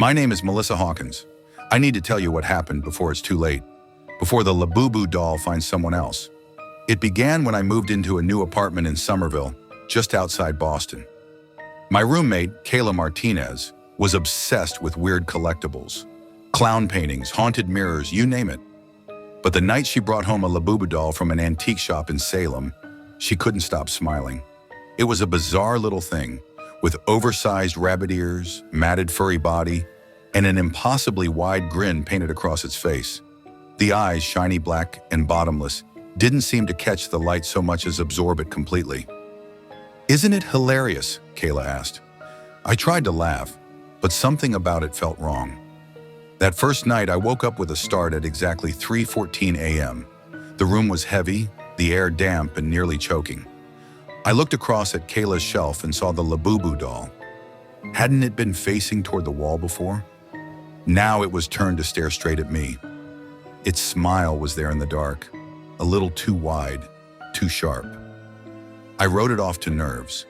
My name is Melissa Hawkins. I need to tell you what happened before it's too late, before the Labubu doll finds someone else. It began when I moved into a new apartment in Somerville, just outside Boston. My roommate, Kayla Martinez, was obsessed with weird collectibles. Clown paintings, haunted mirrors, you name it. But the night she brought home a Labubu doll from an antique shop in Salem, she couldn't stop smiling. It was a bizarre little thing, with oversized rabbit ears, matted furry body, and an impossibly wide grin painted across its face. The eyes, shiny black and bottomless, didn't seem to catch the light so much as absorb it completely. "Isn't it hilarious?" Kayla asked. I tried to laugh, but something about it felt wrong. That first night, I woke up with a start at exactly 3:14 a.m. The room was heavy, the air damp and nearly choking. I looked across at Kayla's shelf and saw the Labubu doll. Hadn't it been facing toward the wall before? Now it was turned to stare straight at me. Its smile was there in the dark, a little too wide, too sharp. I wrote it off to nerves,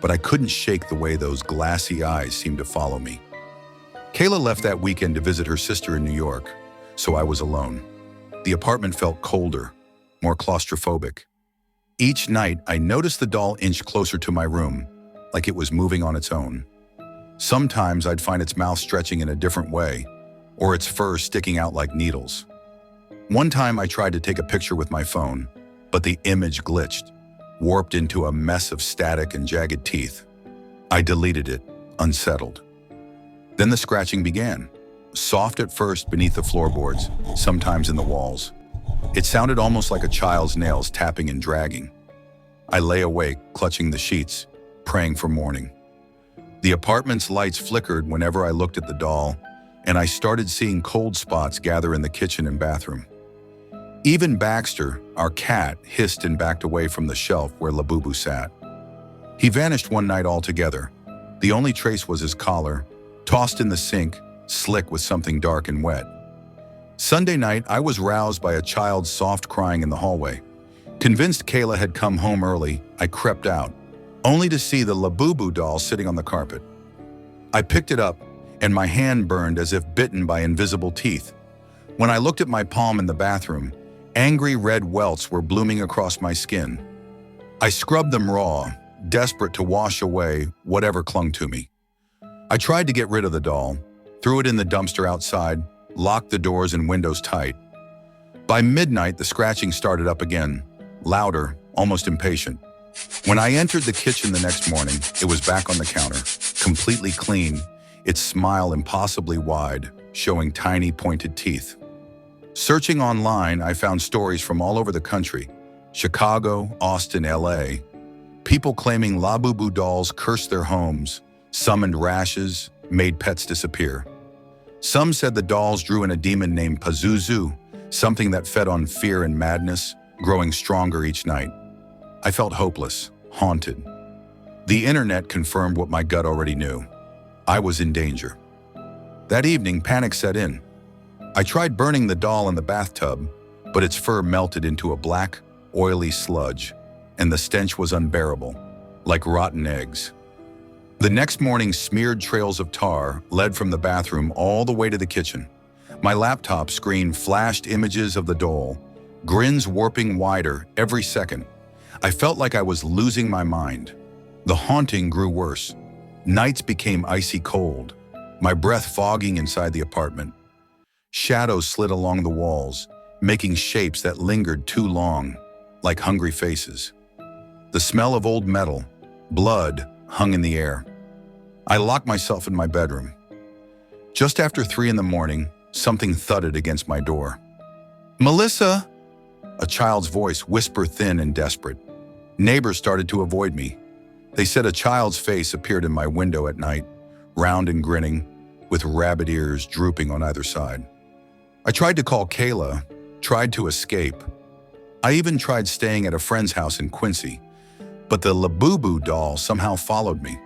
but I couldn't shake the way those glassy eyes seemed to follow me. Kayla left that weekend to visit her sister in New York, so I was alone. The apartment felt colder, more claustrophobic. Each night, I noticed the doll inch closer to my room, like it was moving on its own. Sometimes I'd find its mouth stretching in a different way, or its fur sticking out like needles. One time I tried to take a picture with my phone, but the image glitched, warped into a mess of static and jagged teeth. I deleted it, unsettled. Then the scratching began, soft at first beneath the floorboards, sometimes in the walls. It sounded almost like a child's nails tapping and dragging. I lay awake, clutching the sheets, praying for morning. The apartment's lights flickered whenever I looked at the doll, and I started seeing cold spots gather in the kitchen and bathroom. Even Baxter, our cat, hissed and backed away from the shelf where Labubu sat. He vanished one night altogether. The only trace was his collar, tossed in the sink, slick with something dark and wet. Sunday night, I was roused by a child's soft crying in the hallway. Convinced Kayla had come home early, I crept out, only to see the Labubu doll sitting on the carpet. I picked it up, and my hand burned as if bitten by invisible teeth. When I looked at my palm in the bathroom, angry red welts were blooming across my skin. I scrubbed them raw, desperate to wash away whatever clung to me. I tried to get rid of the doll, threw it in the dumpster outside, locked the doors and windows tight. By midnight, the scratching started up again, louder, almost impatient. When I entered the kitchen the next morning, it was back on the counter, completely clean, its smile impossibly wide, showing tiny pointed teeth. Searching online, I found stories from all over the country, Chicago, Austin, LA. People claiming Labubu dolls cursed their homes, summoned rashes, made pets disappear. Some said the dolls drew in a demon named Pazuzu, something that fed on fear and madness, growing stronger each night. I felt hopeless, haunted. The internet confirmed what my gut already knew. I was in danger. That evening, panic set in. I tried burning the doll in the bathtub, but its fur melted into a black, oily sludge, and the stench was unbearable, like rotten eggs. The next morning, smeared trails of tar led from the bathroom all the way to the kitchen. My laptop screen flashed images of the doll, grins warping wider every second. I felt like I was losing my mind. The haunting grew worse. Nights became icy cold, my breath fogging inside the apartment. Shadows slid along the walls, making shapes that lingered too long, like hungry faces. The smell of old metal, blood, hung in the air. I locked myself in my bedroom. Just after 3 in the morning, something thudded against my door. "Melissa!" A child's voice, whisper thin and desperate. Neighbors started to avoid me. They said a child's face appeared in my window at night, round and grinning, with rabbit ears drooping on either side. I tried to call Kayla, tried to escape. I even tried staying at a friend's house in Quincy, but the Labubu doll somehow followed me.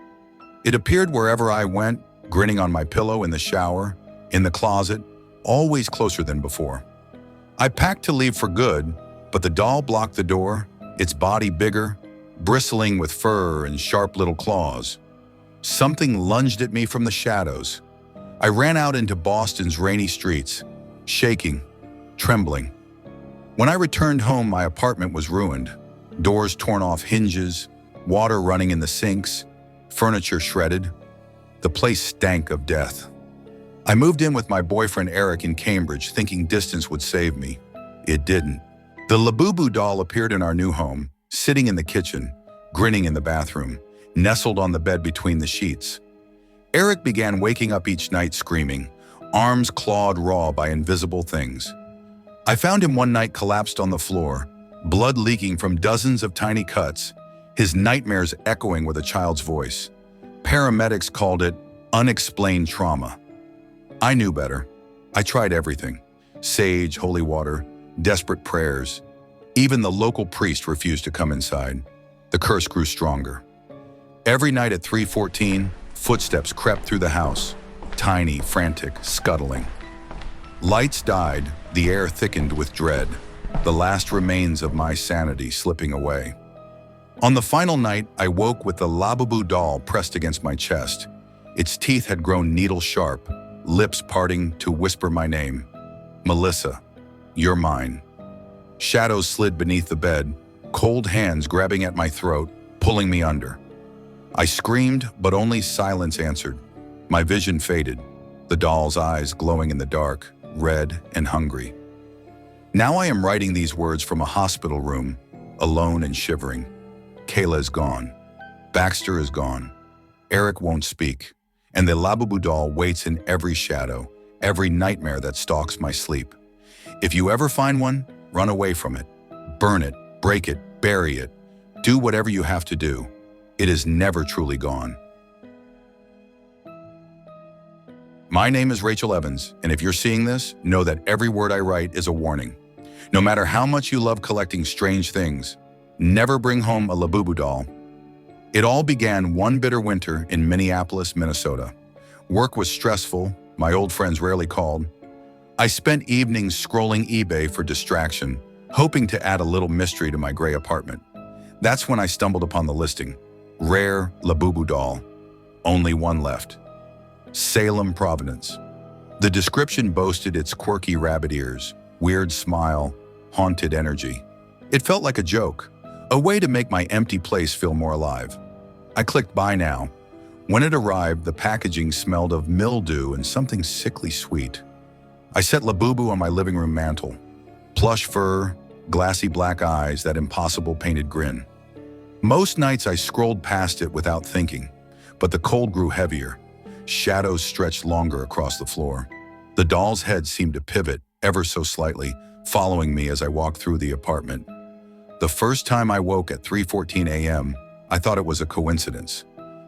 It appeared wherever I went, grinning on my pillow, in the shower, in the closet, always closer than before. I packed to leave for good, but the doll blocked the door, its body bigger, bristling with fur and sharp little claws. Something lunged at me from the shadows. I ran out into Boston's rainy streets, shaking, trembling. When I returned home, my apartment was ruined. Doors torn off hinges, water running in the sinks, furniture shredded. The place stank of death. I moved in with my boyfriend Eric in Cambridge, thinking distance would save me. It didn't. The Labubu doll appeared in our new home, sitting in the kitchen, grinning in the bathroom, nestled on the bed between the sheets. Eric began waking up each night screaming, arms clawed raw by invisible things. I found him one night collapsed on the floor, blood leaking from dozens of tiny cuts, his nightmares echoing with a child's voice. Paramedics called it unexplained trauma. I knew better. I tried everything. Sage, holy water, desperate prayers. Even the local priest refused to come inside. The curse grew stronger. Every night at 3:14, footsteps crept through the house, tiny, frantic, scuttling. Lights died, the air thickened with dread, the last remains of my sanity slipping away. On the final night, I woke with the Labubu doll pressed against my chest. Its teeth had grown needle-sharp, lips parting to whisper my name. Melissa, you're mine. Shadows slid beneath the bed, cold hands grabbing at my throat, pulling me under. I screamed, but only silence answered. My vision faded, the doll's eyes glowing in the dark, red and hungry. Now I am writing these words from a hospital room, alone and shivering. Kayla is gone. Baxter is gone. Eric won't speak. And the Labubu doll waits in every shadow, every nightmare that stalks my sleep. If you ever find one, run away from it. Burn it, break it, bury it. Do whatever you have to do. It is never truly gone. My name is Rachel Evans, and if you're seeing this, know that every word I write is a warning. No matter how much you love collecting strange things, never bring home a Labubu doll. It all began one bitter winter in Minneapolis, Minnesota. Work was stressful, my old friends rarely called. I spent evenings scrolling eBay for distraction, hoping to add a little mystery to my gray apartment. That's when I stumbled upon the listing. Rare Labubu doll. Only one left. Salem, Providence. The description boasted its quirky rabbit ears, weird smile, haunted energy. It felt like a joke, a way to make my empty place feel more alive. I clicked buy now. When it arrived, the packaging smelled of mildew and something sickly sweet. I set Labubu on my living room mantle. Plush fur, glassy black eyes, that impossible painted grin. Most nights I scrolled past it without thinking, but the cold grew heavier. Shadows stretched longer across the floor. The doll's head seemed to pivot ever so slightly, following me as I walked through the apartment. The first time I woke at 3:14 a.m., I thought it was a coincidence.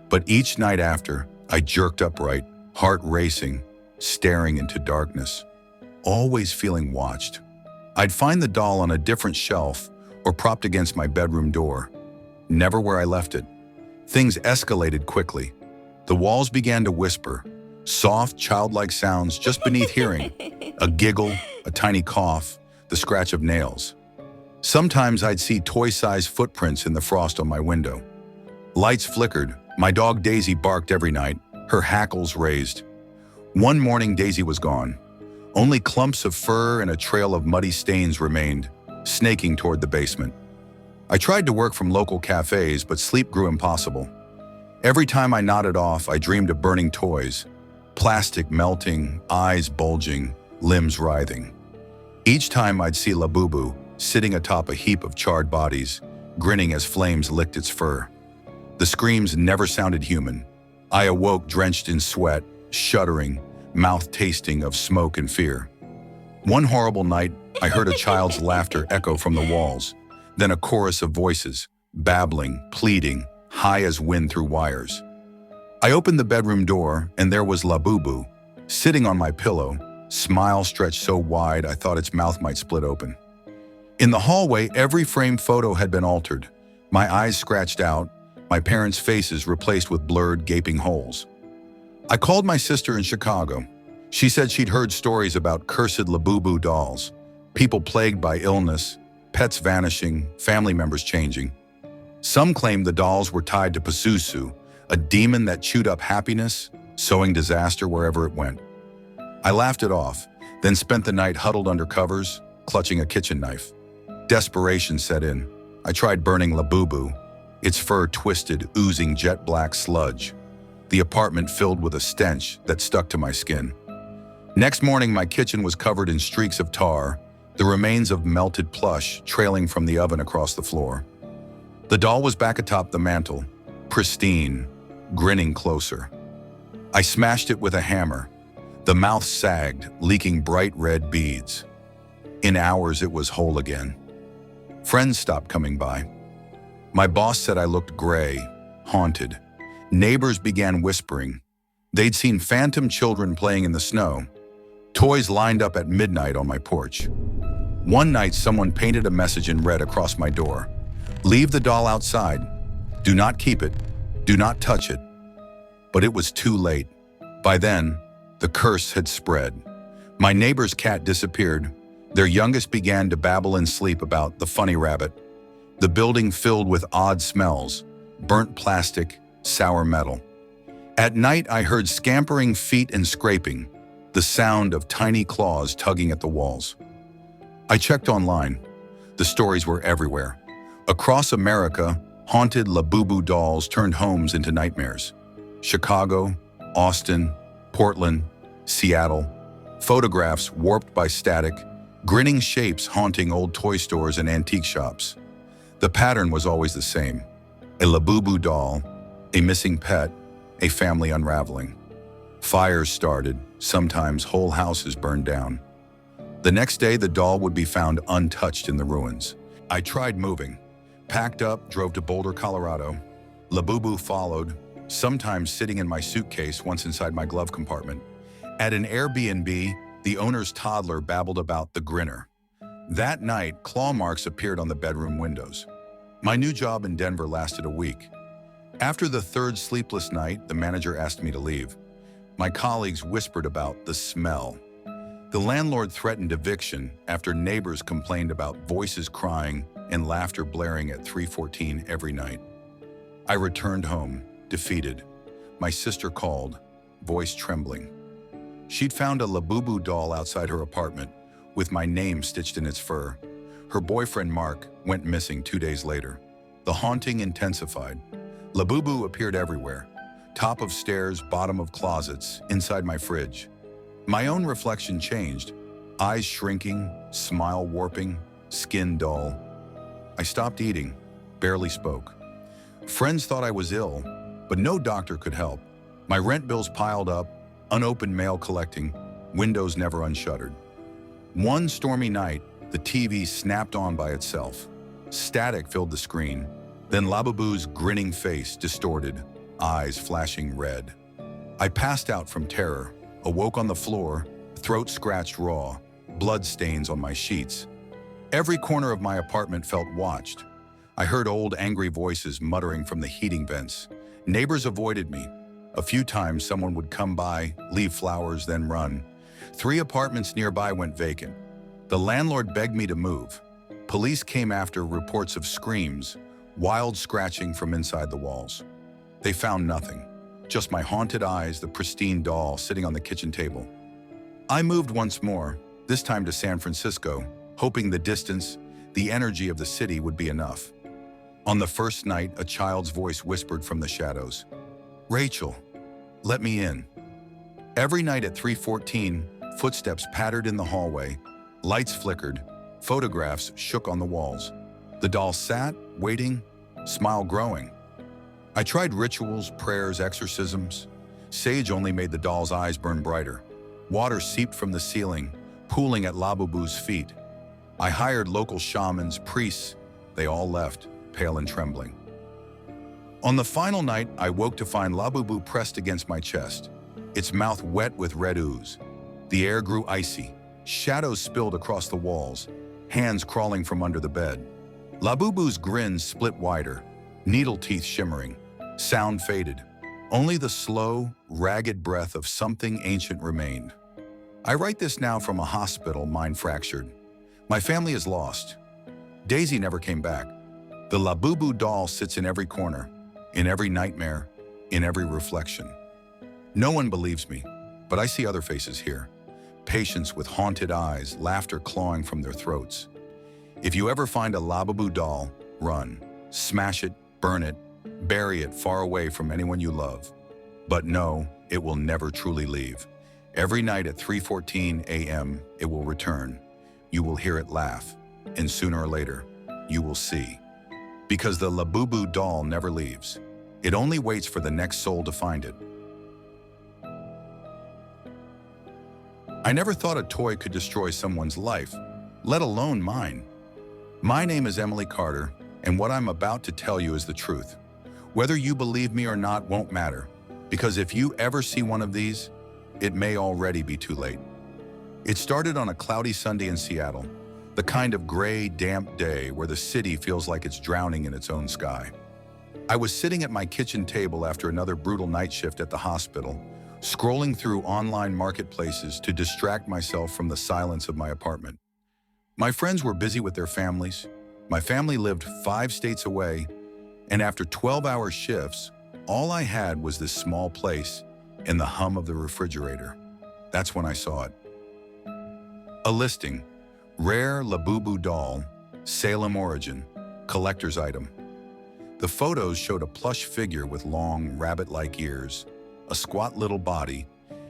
But each night after, I jerked upright, heart racing, staring into darkness, always feeling watched. I'd find the doll on a different shelf or propped against my bedroom door, never where I left it. Things escalated quickly. The walls began to whisper, soft, childlike sounds just beneath hearing. A giggle, a tiny cough, the scratch of nails. Sometimes I'd see toy-sized footprints in the frost on my window. Lights flickered. My dog Daisy barked every night, her hackles raised. One morning, Daisy was gone. Only clumps of fur and a trail of muddy stains remained, snaking toward the basement. I tried to work from local cafes, but sleep grew impossible. Every time I nodded off, I dreamed of burning toys, plastic melting, eyes bulging, limbs writhing. Each time I'd see Labubu sitting atop a heap of charred bodies, grinning as flames licked its fur. The screams never sounded human. I awoke drenched in sweat, shuddering, mouth tasting of smoke and fear. One horrible night, I heard a child's laughter echo from the walls, then a chorus of voices, babbling, pleading, high as wind through wires. I opened the bedroom door, and there was Labubu, sitting on my pillow, smile stretched so wide I thought its mouth might split open. In the hallway, every framed photo had been altered, my eyes scratched out, my parents' faces replaced with blurred, gaping holes. I called my sister in Chicago. She said she'd heard stories about cursed Labubu dolls, people plagued by illness, pets vanishing, family members changing. Some claimed the dolls were tied to Pazuzu, a demon that chewed up happiness, sowing disaster wherever it went. I laughed it off, then spent the night huddled under covers, clutching a kitchen knife. Desperation set in. I tried burning Labubu, its fur twisted, oozing jet black sludge. The apartment filled with a stench that stuck to my skin. Next morning, my kitchen was covered in streaks of tar, the remains of melted plush trailing from the oven across the floor. The doll was back atop the mantel, pristine, grinning closer. I smashed it with a hammer. The mouth sagged, leaking bright red beads. In hours, it was whole again. Friends stopped coming by. My boss said I looked gray, haunted. Neighbors began whispering. They'd seen phantom children playing in the snow. Toys lined up at midnight on my porch. One night, someone painted a message in red across my door. Leave the doll outside. Do not keep it. Do not touch it. But it was too late. By then, the curse had spread. My neighbor's cat disappeared. Their youngest began to babble in sleep about the funny rabbit. The building filled with odd smells, burnt plastic, sour metal. At night, I heard scampering feet and scraping, the sound of tiny claws tugging at the walls. I checked online. The stories were everywhere. Across America, haunted Labubu dolls turned homes into nightmares. Chicago, Austin, Portland, Seattle. Photographs warped by static, grinning shapes haunting old toy stores and antique shops. The pattern was always the same. A Labubu doll, a missing pet, a family unraveling. Fires started, sometimes whole houses burned down. The next day, the doll would be found untouched in the ruins. I tried moving. Packed up, drove to Boulder, Colorado. Labubu followed, sometimes sitting in my suitcase, once inside my glove compartment. At an Airbnb, the owner's toddler babbled about the grinner. That night, claw marks appeared on the bedroom windows. My new job in Denver lasted a week. After the third sleepless night, the manager asked me to leave. My colleagues whispered about the smell. The landlord threatened eviction after neighbors complained about voices crying and laughter blaring at 3:14 every night. I returned home, defeated. My sister called, voice trembling. She'd found a Labubu doll outside her apartment, with my name stitched in its fur. Her boyfriend, Mark, went missing 2 days later. The haunting intensified. Labubu appeared everywhere. Top of stairs, bottom of closets, inside my fridge. My own reflection changed. Eyes shrinking, smile warping, skin dull. I stopped eating, barely spoke. Friends thought I was ill, but no doctor could help. My rent bills piled up, unopened mail collecting, windows never unshuttered. One stormy night, the TV snapped on by itself. Static filled the screen. Then Labubu's grinning face distorted, eyes flashing red. I passed out from terror, awoke on the floor, throat scratched raw, blood stains on my sheets. Every corner of my apartment felt watched. I heard old angry voices muttering from the heating vents. Neighbors avoided me. A few times someone would come by, leave flowers, then run. 3 apartments nearby went vacant. The landlord begged me to move. Police came after reports of screams, wild scratching from inside the walls. They found nothing, just my haunted eyes, the pristine doll sitting on the kitchen table. I moved once more, this time to San Francisco, hoping the distance, the energy of the city would be enough. On the first night, a child's voice whispered from the shadows, "Rachel, let me in." Every night at 3:14, footsteps pattered in the hallway, lights flickered, photographs shook on the walls. The doll sat, waiting, smile growing. I tried rituals, prayers, exorcisms. Sage only made the doll's eyes burn brighter. Water seeped from the ceiling, pooling at Labubu's feet. I hired local shamans, priests. They all left, pale and trembling. On the final night, I woke to find Labubu pressed against my chest, its mouth wet with red ooze. The air grew icy. Shadows spilled across the walls, hands crawling from under the bed. Labubu's grin split wider, needle teeth shimmering. Sound faded. Only the slow, ragged breath of something ancient remained. I write this now from a hospital, mind fractured. My family is lost. Daisy never came back. The Labubu doll sits in every corner, in every nightmare, in every reflection. No one believes me, but I see other faces here. patients with haunted eyes, laughter clawing from their throats. If you ever find a Labubu doll, run. Smash it, burn it, bury it far away from anyone you love. But no, it will never truly leave. Every night at 3:14 a.m., it will return. You will hear it laugh, and sooner or later, you will see. Because the Labubu doll never leaves. It only waits for the next soul to find it. I never thought a toy could destroy someone's life, let alone mine. My name is Emily Carter, and what I'm about to tell you is the truth. Whether you believe me or not won't matter, because if you ever see one of these, it may already be too late. It started on a cloudy Sunday in Seattle, the kind of gray, damp day where the city feels like it's drowning in its own sky. I was sitting at my kitchen table after another brutal night shift at the hospital, scrolling through online marketplaces to distract myself from the silence of my apartment. My friends were busy with their families. My family lived 5 states away, and after 12-hour shifts, all I had was this small place and the hum of the refrigerator. That's when I saw it. A listing: rare Labubu doll, Salem origin, collector's item. The photos showed a plush figure with long, rabbit-like ears, a squat little body,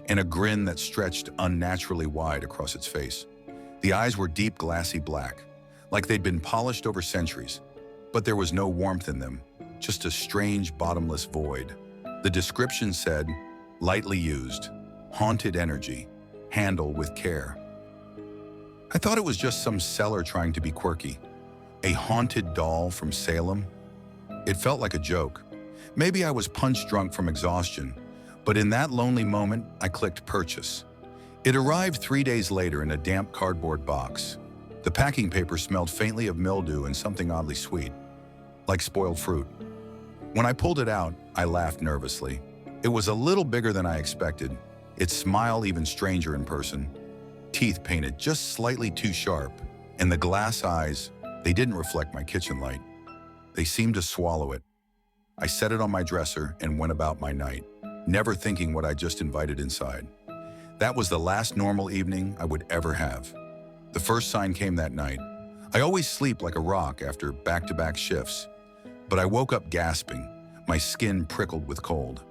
and a grin that stretched unnaturally wide across its face. The eyes were deep, glassy black, like they'd been polished over centuries, but there was no warmth in them, just a strange, bottomless void. The description said, lightly used, haunted energy, handle with care. I thought it was just some seller trying to be quirky. A haunted doll from Salem? It felt like a joke. Maybe I was punch drunk from exhaustion, but in that lonely moment, I clicked purchase. It arrived 3 days later in a damp cardboard box. The packing paper smelled faintly of mildew and something oddly sweet, like spoiled fruit. When I pulled it out, I laughed nervously. It was a little bigger than I expected, its smile even stranger in person. Teeth painted just slightly too sharp, and the glass eyes, they didn't reflect my kitchen light. They seemed to swallow it. I set it on my dresser and went about my night, never thinking what I just invited inside. That was the last normal evening I would ever have. The first sign came that night. I always sleep like a rock after back-to-back shifts, but I woke up gasping, my skin prickled with cold.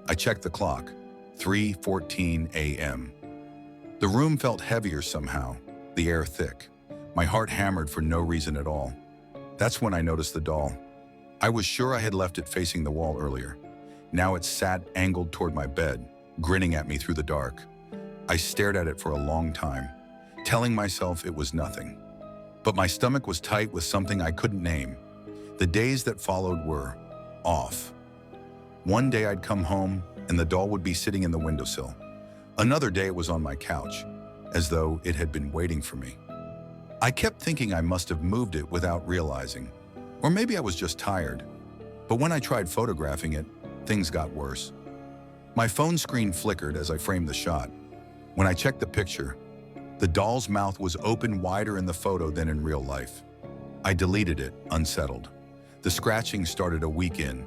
I checked the clock, 3:14 a.m. The room felt heavier somehow, the air thick. My heart hammered for no reason at all. That's when I noticed the doll. I was sure I had left it facing the wall earlier. Now it sat angled toward my bed, grinning at me through the dark. I stared at it for a long time, telling myself it was nothing. But my stomach was tight with something I couldn't name. The days that followed were off. One day I'd come home and the doll would be sitting in the windowsill. Another day it was on my couch, as though it had been waiting for me. I kept thinking I must have moved it without realizing, or maybe I was just tired. But when I tried photographing it, things got worse. My phone screen flickered as I framed the shot. When I checked the picture, the doll's mouth was open wider in the photo than in real life. I deleted it, unsettled. The scratching started a week in.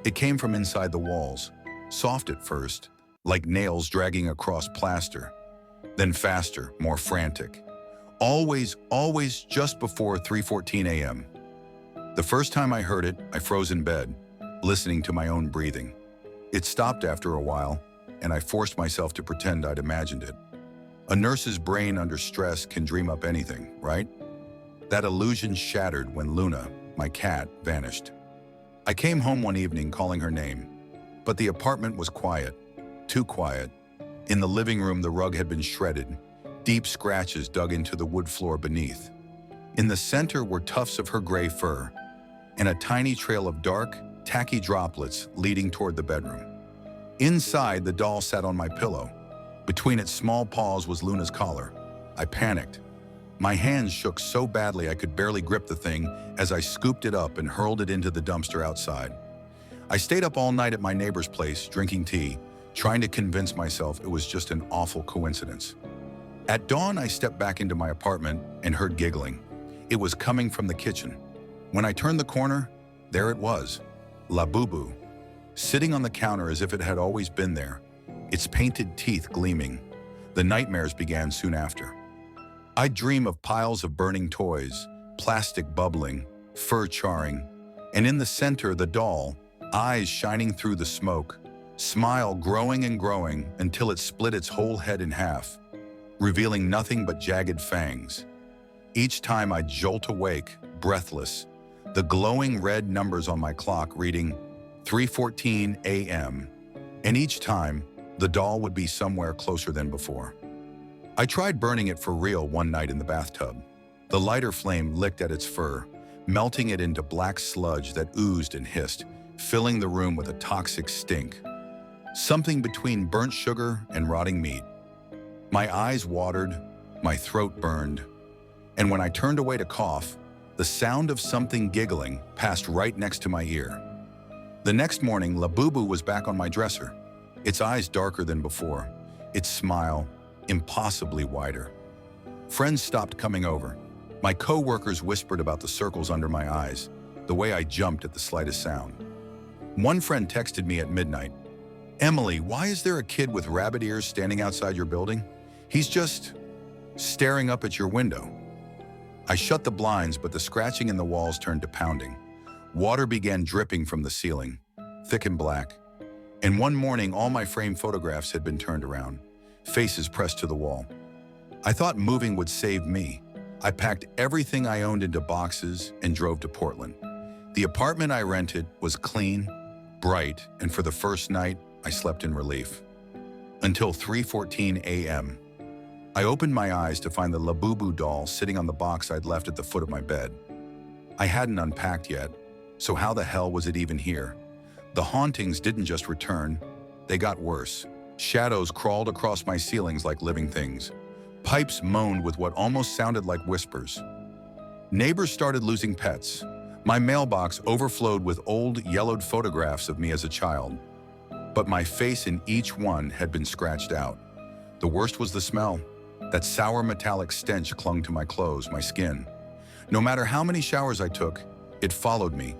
It came from inside the walls, soft at first, like nails dragging across plaster, then faster, more frantic. Always just before 3:14 a.m. The first time I heard it, I froze in bed, listening to my own breathing. It stopped after a while, and I forced myself to pretend I'd imagined it. A nurse's brain under stress can dream up anything, right? That illusion shattered when Luna, my cat, vanished. I came home one evening calling her name, but the apartment was quiet, too quiet. In the living room, the rug had been shredded, deep scratches dug into the wood floor beneath. In the center were tufts of her gray fur, and a tiny trail of dark, tacky droplets leading toward the bedroom. Inside, the doll sat on my pillow. Between its small paws was Luna's collar. I panicked. My hands shook so badly I could barely grip the thing as I scooped it up and hurled it into the dumpster outside. I stayed up all night at my neighbor's place, drinking tea, trying to convince myself it was just an awful coincidence. At dawn, I stepped back into my apartment and heard giggling. It was coming from the kitchen. When I turned the corner, there it was, Labubu, sitting on the counter as if it had always been there, its painted teeth gleaming. The nightmares began soon after. I'd dream of piles of burning toys, plastic bubbling, fur charring, and in the center the doll, eyes shining through the smoke, smile growing and growing until it split its whole head in half, revealing nothing but jagged fangs. Each time I'd jolt awake, breathless, the glowing red numbers on my clock reading 3:14 a.m., and each time, the doll would be somewhere closer than before. I tried burning it for real one night in the bathtub. The lighter flame licked at its fur, melting it into black sludge that oozed and hissed, filling the room with a toxic stink. Something between burnt sugar and rotting meat. My eyes watered, my throat burned, and when I turned away to cough, the sound of something giggling passed right next to my ear. The next morning, Labubu was back on my dresser, its eyes darker than before, its smile impossibly wider. Friends stopped coming over. My co-workers whispered about the circles under my eyes, the way I jumped at the slightest sound. One friend texted me at midnight, "Emily, why is there a kid with rabbit ears standing outside your building? He's just staring up at your window." I shut the blinds, but the scratching in the walls turned to pounding. Water began dripping from the ceiling, thick and black. And one morning, all my framed photographs had been turned around, faces pressed to the wall. I thought moving would save me. I packed everything I owned into boxes and drove to Portland. The apartment I rented was clean, bright, and for the first night, I slept in relief. Until 3:14 a.m. I opened my eyes to find the Labubu doll sitting on the box I'd left at the foot of my bed. I hadn't unpacked yet, so how the hell was it even here? The hauntings didn't just return, they got worse. Shadows crawled across my ceilings like living things. Pipes moaned with what almost sounded like whispers. Neighbors started losing pets. My mailbox overflowed with old, yellowed photographs of me as a child. But my face in each one had been scratched out. The worst was the smell. That sour metallic stench clung to my clothes, my skin. No matter how many showers I took, it followed me,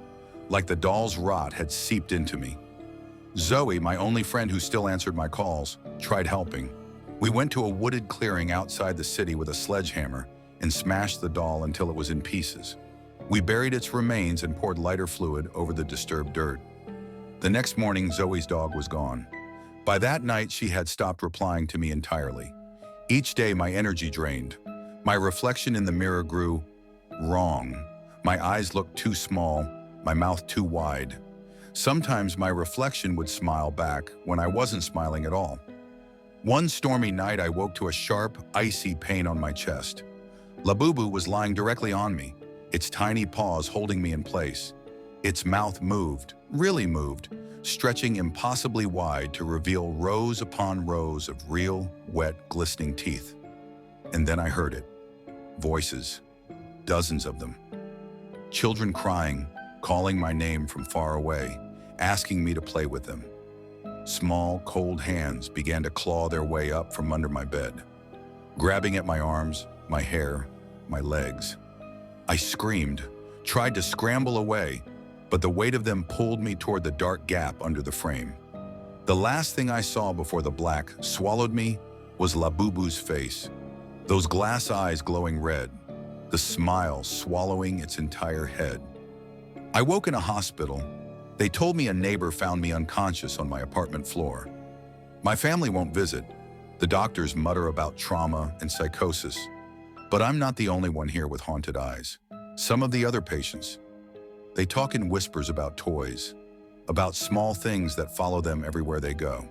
like the doll's rot had seeped into me. Zoe, my only friend who still answered my calls, tried helping. We went to a wooded clearing outside the city with a sledgehammer and smashed the doll until it was in pieces. We buried its remains and poured lighter fluid over the disturbed dirt. The next morning, Zoe's dog was gone. By that night, she had stopped replying to me entirely. Each day, my energy drained. My reflection in the mirror grew wrong. My eyes looked too small, my mouth too wide. Sometimes my reflection would smile back when I wasn't smiling at all. One stormy night, I woke to a sharp, icy pain on my chest. Labubu was lying directly on me, its tiny paws holding me in place. Its mouth moved, really moved, stretching impossibly wide to reveal rows upon rows of real, wet, glistening teeth. And then I heard it. Voices. Dozens of them. Children crying, calling my name from far away, asking me to play with them. Small, cold hands began to claw their way up from under my bed, grabbing at my arms, my hair, my legs. I screamed, tried to scramble away, but the weight of them pulled me toward the dark gap under the frame. The last thing I saw before the black swallowed me was Labubu's face, those glass eyes glowing red, the smile swallowing its entire head. I woke in a hospital. They told me a neighbor found me unconscious on my apartment floor. My family won't visit. The doctors mutter about trauma and psychosis. But I'm not the only one here with haunted eyes. Some of the other patients, they talk in whispers about toys, about small things that follow them everywhere they go.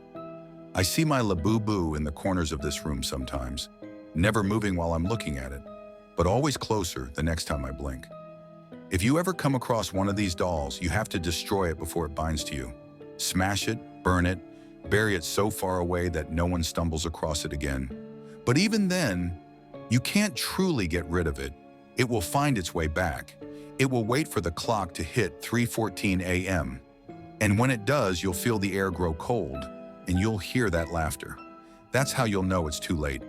I see my Labubu in the corners of this room sometimes, never moving while I'm looking at it, but always closer the next time I blink. If you ever come across one of these dolls, you have to destroy it before it binds to you. Smash it, burn it, bury it so far away that no one stumbles across it again. But even then, you can't truly get rid of it. It will find its way back. It will wait for the clock to hit 3:14 a.m. And when it does, you'll feel the air grow cold, and you'll hear that laughter. That's how you'll know it's too late.